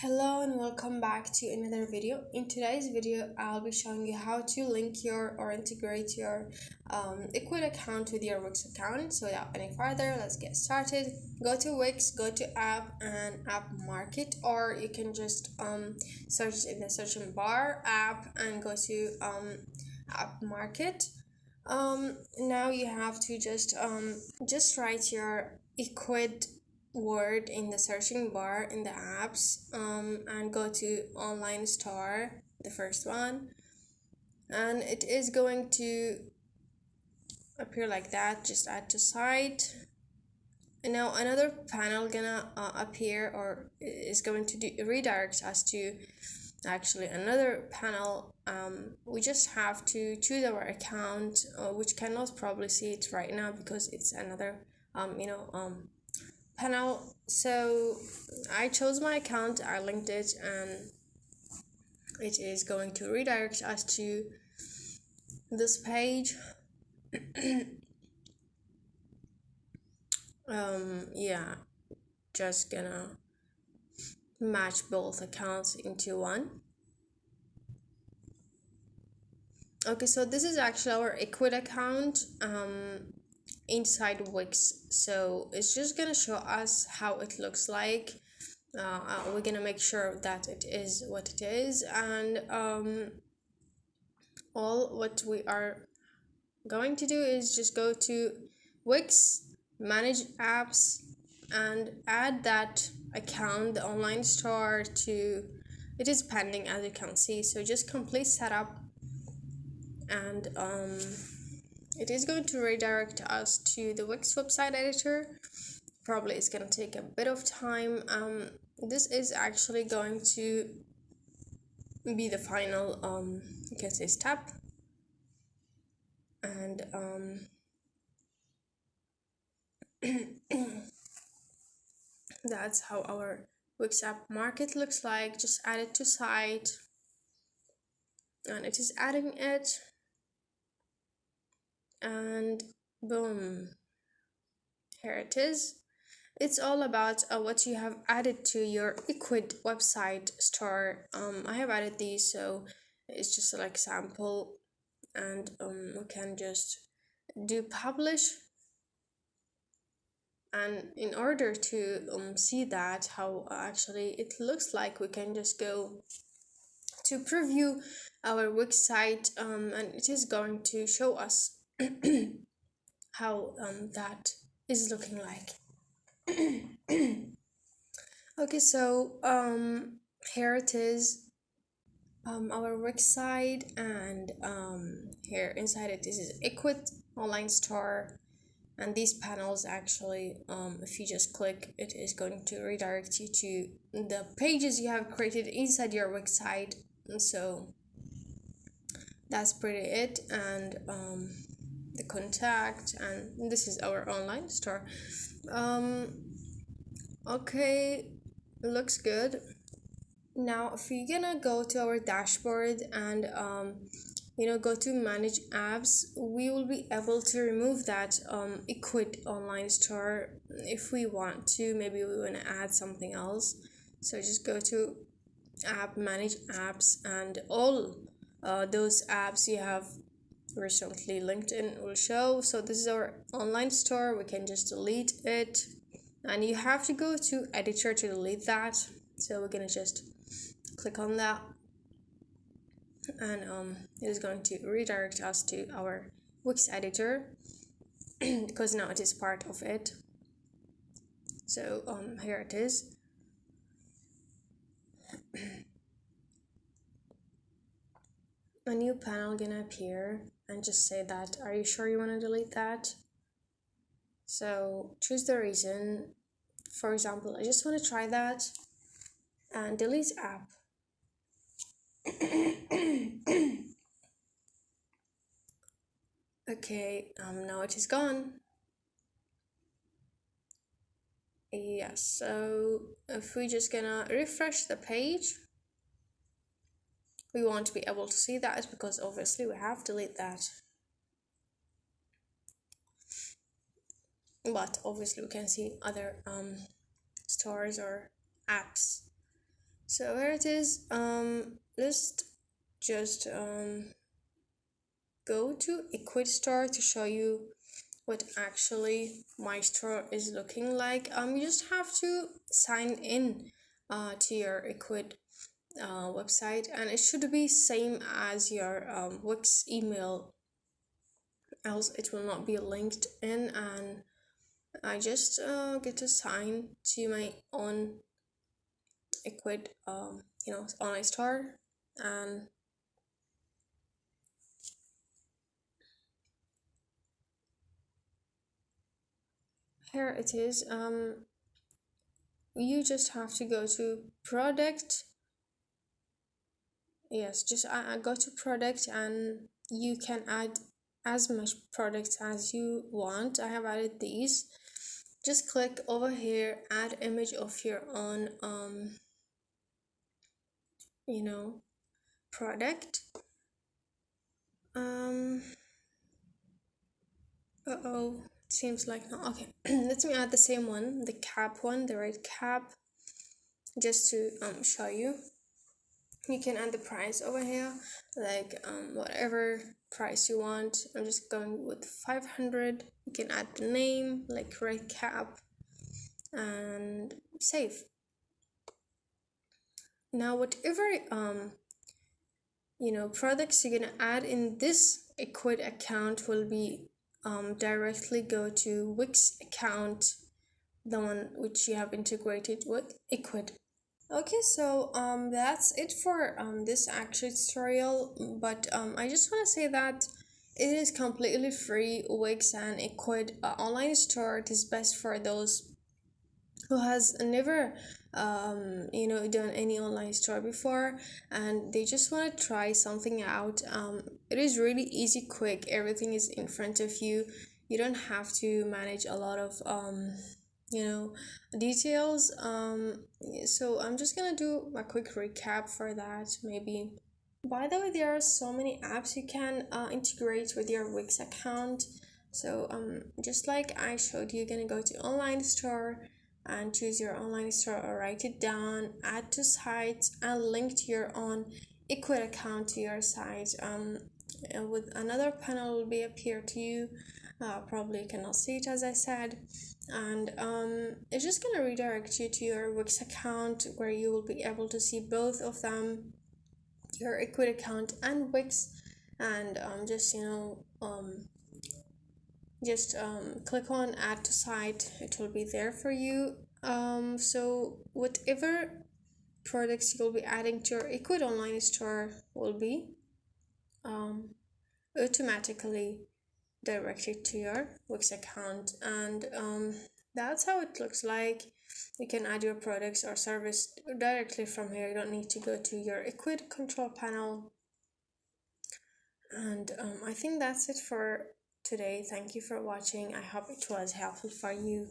Hello and welcome back to another video. In today's video, I'll be showing you how to link your or integrate your Ecwid account with your Wix account. So without any further, let's get started. Go to Wix, go to app and app market, or you can just search in the searching bar app and go to app market. Now you have to just write your Ecwid word in the searching bar in the apps and go to online store, the first one, and it is going to appear like that. Just add to site, and now another panel gonna appear, or is going to redirect us to actually another panel. We just have to choose our account, which cannot probably see it right now because it's another panel. So I chose my account, I linked it, and it is going to redirect us to this page. Yeah, just gonna match both accounts into one. Okay, so this is actually our Ecwid account inside Wix. So it's just gonna show us how it looks like. We're gonna make sure that it is what it is, and all what we are going to do is just go to Wix, manage apps, and add that account, the online store, to it is pending, as you can see. So just complete setup, and it is going to redirect us to the Wix website editor. Probably it's gonna take a bit of time. This is actually going to be the final you can say step, and that's how our Wix app market looks like. Just add it to site, and it is adding it, and boom, here it is. It's all about what you have added to your Ecwid website store. I have added these, so it's just like sample, and we can just do publish. And in order to see that how actually it looks like, we can just go to preview our website, and it is going to show us how that is looking like. Okay, so here it is, our website, and here inside it, this is Ecwid online store. And these panels actually, if you just click, it is going to redirect you to the pages you have created inside your website. And so that's pretty it. And the contact, and this is our online store. Okay, looks good. Now if you're gonna go to our dashboard and go to manage apps, we will be able to remove that Ecwid online store if we want to. Maybe we want to add something else. So just go to app, manage apps, and all those apps you have recently linked in will show. So this is our online store. We can just delete it, and you have to go to editor to delete that. So we're gonna just click on that, and it is going to redirect us to our Wix editor because now it is part of it. So here it is. A new panel gonna appear, and just say that, are you sure you want to delete that? So choose the reason. For example, I just want to try that, and delete app. Okay, now it is gone. Yes, so if we just gonna refresh the page, we won't be able to see that because obviously we have to delete that. But obviously we can see other stores or apps. So here it is. Let's just go to Ecwid store to show you what actually my store is looking like. You just have to sign in to your Ecwid website, and it should be same as your Wix email, else it will not be linked in. And I just get to sign to my own Ecwid online store. And here it is. You just have to go to product. Yes, just go to product, and you can add as much products as you want. I have added these. Just click over here, add image of your own you know product. um uh-oh, seems like no. Okay, let me add the same one, the cap one, the red cap, just to show you. You can add the price over here, like whatever price you want. I'm just going with 500. You can add the name, like red cap, and save. Now whatever products you're gonna add in this Ecwid account will be directly go to Wix account, the one which you have integrated with Ecwid. Okay, so that's it for this actual tutorial, but I just want to say that it is completely free. Wix and Ecwid online store. It is best for those who has never done any online store before, and they just want to try something out. It is really easy, quick, everything is in front of you. You don't have to manage a lot of you know details. So I'm just gonna do a quick recap for that. Maybe, by the way, there are so many apps you can integrate with your Wix account. So just like I showed you, you're gonna go to online store and choose your online store, or write it down, add to site, and link to your own Ecwid account to your site. With another panel will be appear to you. Probably you cannot see it, as I said, and it's just gonna redirect you to your Wix account, where you will be able to see both of them, your Ecwid account and Wix. And just click on add to site, it will be there for you. So whatever products you'll be adding to your Ecwid online store will be um, automatically directed to your Wix account. And that's how it looks like. You can add your products or service directly from here. You don't need to go to your Ecwid control panel. And I think that's it for today. Thank you for watching. I hope it was helpful for you.